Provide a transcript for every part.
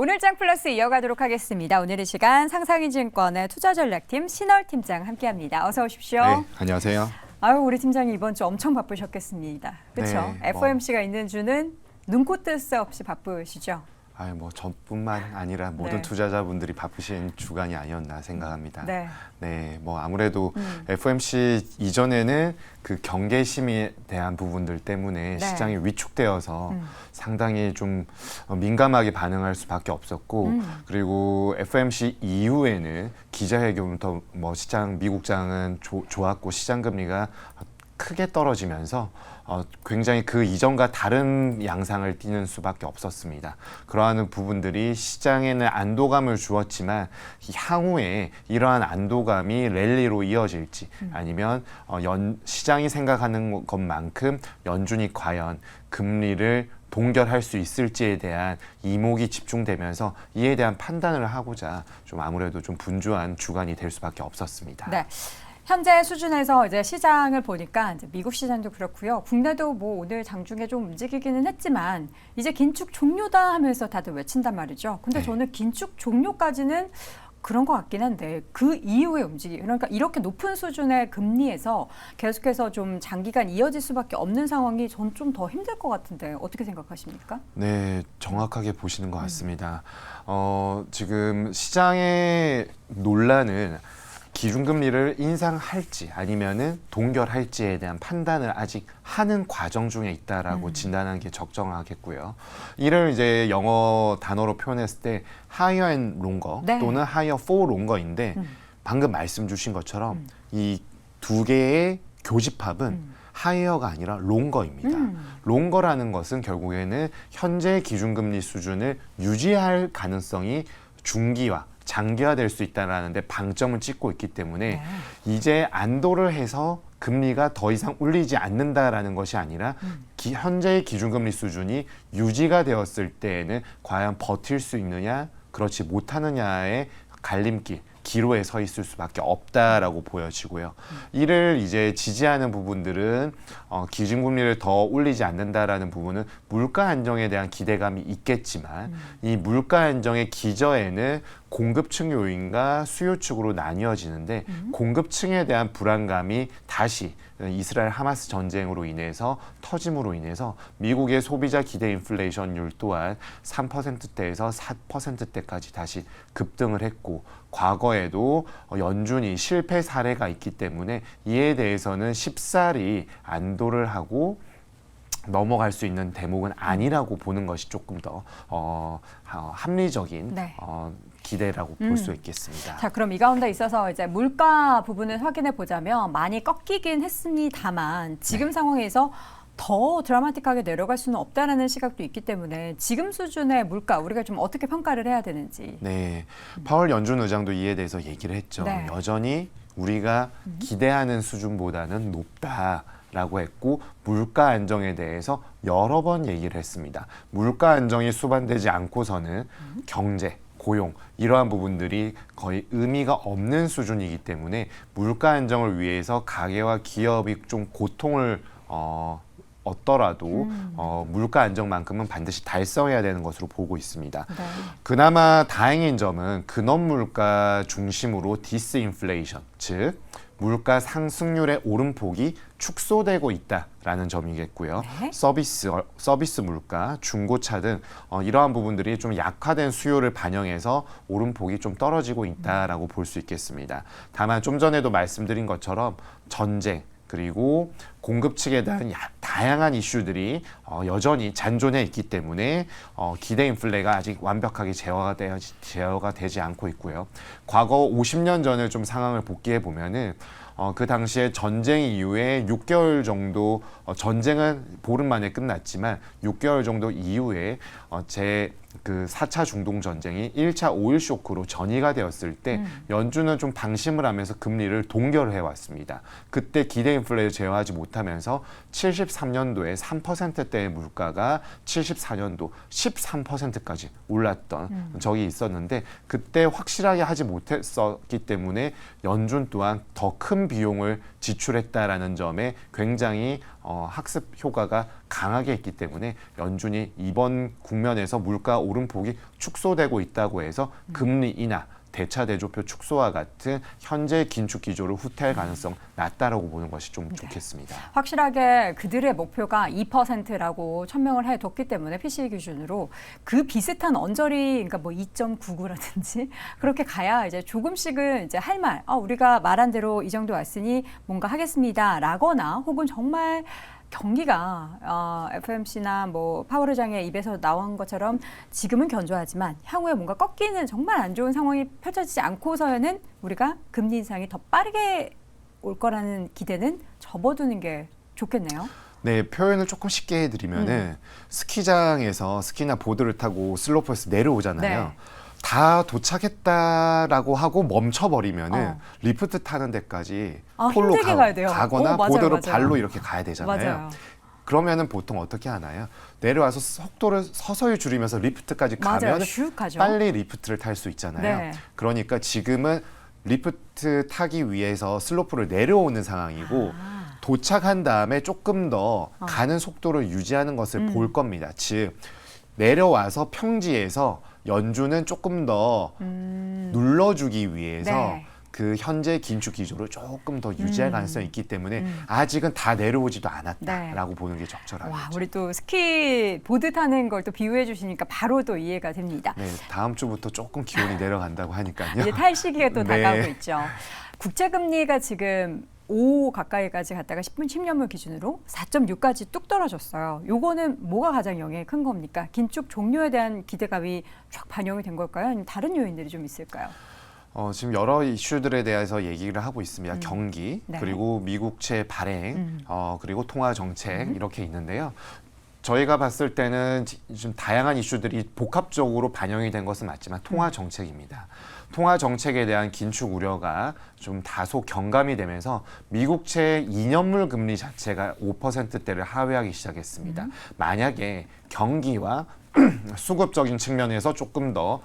오늘장 플러스 이어가도록 하겠습니다. 오늘 이 시간 상상인증권의 투자전략팀 신월 팀장 함께합니다. 어서 오십시오. 네, 안녕하세요. 아유, 우리 팀장이 이번 주 엄청 바쁘셨겠습니다. 그렇죠? 네, FOMC가 있는 주는 눈코 뜰 새 없이 바쁘시죠? 저뿐만 아니라 모든 투자자분들이 바쁘신 주간이 아니었나 생각합니다. 네. 아무래도 FOMC 이전에는 그 경계심에 대한 부분들 때문에 시장이 위축되어서 상당히 좀 민감하게 반응할 수밖에 없었고, 그리고 FOMC 이후에는 기자회견부터 시장 미국장은 좋았고 시장 금리가 크게 떨어지면서 굉장히 그 이전과 다른 양상을 띠는 수밖에 없었습니다. 그러한 부분들이 시장에는 안도감을 주었지만 향후에 이러한 안도감이 랠리로 이어질지 아니면 시장이 생각하는 것만큼 연준이 과연 금리를 동결할 수 있을지에 대한 이목이 집중되면서 이에 대한 판단을 하고자 좀 아무래도 좀 분주한 주간이 될 수밖에 없었습니다. 네. 현재 수준에서 이제 시장을 보니까 이제 미국 시장도 그렇고요. 국내도 오늘 장중에 좀 움직이기는 했지만 이제 긴축 종료다 하면서 다들 외친단 말이죠. 근데 저는 긴축 종료까지는 그런 것 같긴 한데 그 이후에 움직이 그러니까 이렇게 높은 수준의 금리에서 계속해서 좀 장기간 이어질 수밖에 없는 상황이 전 좀 더 힘들 것 같은데 어떻게 생각하십니까? 네, 정확하게 보시는 것 같습니다. 지금 시장의 논란은 기준금리를 인상할지 아니면은 동결할지에 대한 판단을 아직 하는 과정 중에 있다라고 진단하는 게 적정하겠고요. 이를 이제 영어 단어로 표현했을 때 higher and longer 또는 higher for longer인데 방금 말씀 주신 것처럼 이 두 개의 교집합은 하이어가 아니라 롱거입니다. 롱거라는 것은 결국에는 현재 기준금리 수준을 유지할 가능성이 중기화 장기화될 수 있다는데 방점을 찍고 있기 때문에 이제 안도를 해서 금리가 더 이상 올리지 않는다라는 것이 아니라 현재의 기준금리 수준이 유지가 되었을 때에는 과연 버틸 수 있느냐 그렇지 못하느냐의 갈림길 기로에 서 있을 수밖에 없다라고 보여지고요. 이를 이제 지지하는 부분들은 기준금리를 더 올리지 않는다라는 부분은 물가 안정에 대한 기대감이 있겠지만 이 물가 안정의 기저에는 공급층 요인과 수요 측으로 나뉘어지는데 공급층에 대한 불안감이 다시 이스라엘 하마스 전쟁으로 인해서 터짐으로 인해서 미국의 소비자 기대 인플레이션율 또한 3%대에서 4%대까지 다시 급등을 했고 과거에도 연준이 실패 사례가 있기 때문에 이에 대해서는 쉽사리 안도를 하고 넘어갈 수 있는 대목은 아니라고 보는 것이 조금 더 합리적인 기대라고 볼 수 있겠습니다. 자, 그럼 이 가운데 있어서 이제 물가 부분을 확인해 보자면 많이 꺾이긴 했습니다만 지금 상황에서 더 드라마틱하게 내려갈 수는 없다라는 시각도 있기 때문에 지금 수준의 물가 우리가 좀 어떻게 평가를 해야 되는지. 네, 파월 연준 의장도 이에 대해서 얘기를 했죠. 여전히 우리가 기대하는 수준보다는 높다라고 했고 물가 안정에 대해서 여러 번 얘기를 했습니다. 물가 안정이 수반되지 않고서는 경제 고용 이러한 부분들이 거의 의미가 없는 수준이기 때문에 물가 안정을 위해서 가계와 기업이 좀 고통을 얻더라도 물가 안정만큼은 반드시 달성해야 되는 것으로 보고 있습니다. 그나마 다행인 점은 근원 물가 중심으로 디스인플레이션, 즉 물가 상승률의 오름폭이 축소되고 있다라는 점이겠고요. 서비스 물가, 중고차 등 이러한 부분들이 좀 약화된 수요를 반영해서 오름폭이 좀 떨어지고 있다라고 볼 수 있겠습니다. 다만 좀 전에도 말씀드린 것처럼 전쟁 그리고 공급 측에 대한 다양한 이슈들이 여전히 잔존해 있기 때문에 기대 인플레가 아직 완벽하게 제어가 되지 않고 있고요. 과거 50년 전을 좀 상황을 복기해 보면은 그 당시에 전쟁 이후에 6개월 정도 전쟁은 보름 만에 끝났지만 6개월 정도 이후에 그 4차 중동 전쟁이 1차 오일 쇼크로 전이가 되었을 때 연준은 좀 방심을 하면서 금리를 동결해 왔습니다. 그때 기대 인플레를 제어하지 못하면서 73년도에 3%대의 물가가 74년도 13%까지 올랐던 적이 있었는데 그때 확실하게 하지 못했었기 때문에 연준 또한 더 큰 비용을 지출했다라는 점에 굉장히 학습 효과가 강하게 있기 때문에 연준이 이번 국면에서 물가 오름폭이 축소되고 있다고 해서 금리 인하, 대차 대조표 축소와 같은 현재 긴축 기조를 후퇴할 가능성 낮다라고 보는 것이 좀 좋겠습니다. 확실하게 그들의 목표가 2%라고 천명을 해뒀기 때문에 PCE 기준으로 그 비슷한 언저리, 그러니까 뭐 2.99라든지 그렇게 가야 이제 조금씩은 이제 할 말, 우리가 말한 대로 이 정도 왔으니 뭔가 하겠습니다라거나 혹은 정말 경기가 FOMC나 뭐 파월 의장의 입에서 나온 것처럼 지금은 견조하지만 향후에 뭔가 꺾이는 정말 안 좋은 상황이 펼쳐지지 않고서는 우리가 금리 인상이 더 빠르게 올 거라는 기대는 접어두는 게 좋겠네요. 네, 표현을 조금 쉽게 해드리면은 스키장에서 스키나 보드를 타고 슬로프에서 내려오잖아요. 네. 다 도착했다라고 하고 멈춰버리면은 리프트 타는 데까지 폴로 힘들게 가야 돼요. 가거나 맞아요, 보드로 맞아요. 발로 이렇게 가야 되잖아요. 맞아요. 그러면은 보통 어떻게 하나요? 내려와서 속도를 서서히 줄이면서 리프트까지 맞아요. 가면 슉 가죠. 빨리 리프트를 탈 수 있잖아요. 네. 그러니까 지금은 리프트 타기 위해서 슬로프를 내려오는 상황이고 도착한 다음에 조금 더 가는 속도를 유지하는 것을 볼 겁니다. 즉 내려와서 평지에서 연준은 조금 더 눌러주기 위해서 네. 그 현재 긴축 기조를 조금 더 유지할 가능성이 있기 때문에 아직은 다 내려오지도 않았다라고 보는 게 적절하겠죠. 와, 우리 또 스키 보드 타는 걸 또 비유해 주시니까 바로 또 이해가 됩니다. 네, 다음 주부터 조금 기온이 내려간다고 하니까요. 이제 탈 시기가 또 네. 다가오고 있죠. 국채금리가 지금 5 가까이까지 갔다가 10년물 기준으로 4.6까지 뚝 떨어졌어요. 요거는 뭐가 가장 영향이 큰 겁니까? 긴축 종료에 대한 기대감이 쫙 반영이 된 걸까요? 아니면 다른 요인들이 좀 있을까요? 지금 여러 이슈들에 대해서 얘기를 하고 있습니다. 경기, 네. 그리고 미국채 발행, 그리고 통화 정책 이렇게 있는데요. 저희가 봤을 때는 좀 다양한 이슈들이 복합적으로 반영이 된 것은 맞지만 통화 정책입니다. 통화 정책에 대한 긴축 우려가 좀 다소 경감이 되면서 미국채 2년물 금리 자체가 5%대를 하회하기 시작했습니다. 만약에 경기와 수급적인 측면에서 조금 더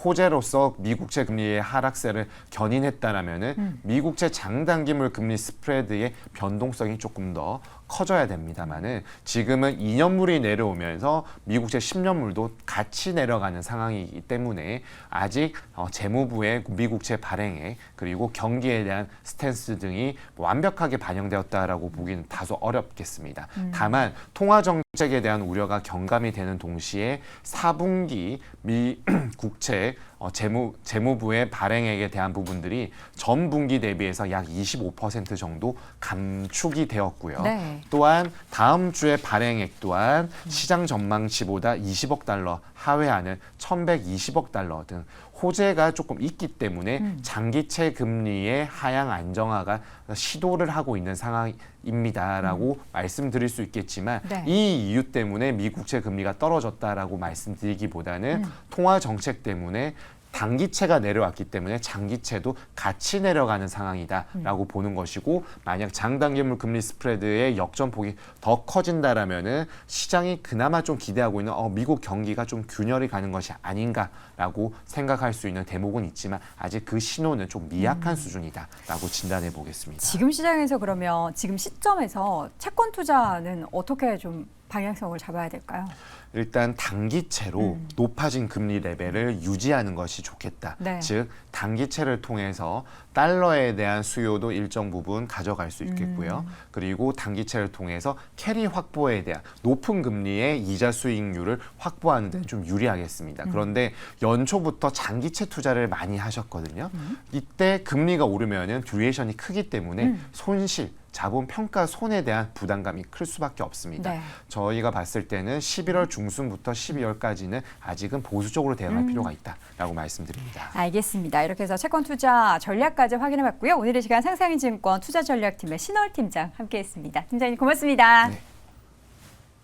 호재로서 미국채 금리의 하락세를 견인했다라면은 미국채 장단기물 금리 스프레드의 변동성이 조금 더 커져야 됩니다만은 지금은 2년물이 내려오면서 미국채 10년물도 같이 내려가는 상황이기 때문에 아직 재무부의 미국채 발행액 그리고 경기에 대한 스탠스 등이 완벽하게 반영되었다라고 보기는 다소 어렵겠습니다. 다만 통화 정책에 대한 우려가 경감이 되는 동시에 4분기 미 국채 재무부의 발행액에 대한 부분들이 전 분기 대비해서 약 25% 정도 감축이 되었고요. 네. 또한 다음 주에 발행액 또한 시장 전망치보다 20억 달러 하회하는 1,120억 달러 등 호재가 조금 있기 때문에 장기채 금리의 하향 안정화가 시도를 하고 있는 상황입니다라고 말씀드릴 수 있겠지만 네. 이 이유 때문에 미국채 금리가 떨어졌다라고 말씀드리기보다는 통화 정책 때문에 단기채가 내려왔기 때문에 장기채도 같이 내려가는 상황이다라고 보는 것이고 만약 장단기물 금리 스프레드의 역전폭이 더 커진다라면은 시장이 그나마 좀 기대하고 있는 미국 경기가 좀 균열이 가는 것이 아닌가라고 생각할 수 있는 대목은 있지만 아직 그 신호는 좀 미약한 수준이다라고 진단해 보겠습니다. 지금 시장에서 그러면 지금 시점에서 채권 투자는 어떻게 좀 방향성을 잡아야 될까요? 일단 단기채로 높아진 금리 레벨을 유지하는 것이 좋겠다. 네. 즉 단기채를 통해서 달러에 대한 수요도 일정 부분 가져갈 수 있겠고요. 그리고 단기채를 통해서 캐리 확보에 대한 높은 금리의 이자 수익률을 확보하는 데는 좀 유리하겠습니다. 그런데 연초부터 장기채 투자를 많이 하셨거든요. 이때 금리가 오르면은 듀레이션이 크기 때문에 손실 자본 평가 손에 대한 부담감이 클 수밖에 없습니다. 네. 저희가 봤을 때는 11월 중순부터 12월까지는 아직은 보수적으로 대응할 필요가 있다라고 말씀드립니다. 알겠습니다. 이렇게 해서 채권 투자 전략까지 확인해봤고요. 오늘의 시간 상상인증권 투자전략팀의 신월 팀장 함께했습니다. 팀장님 고맙습니다. 네.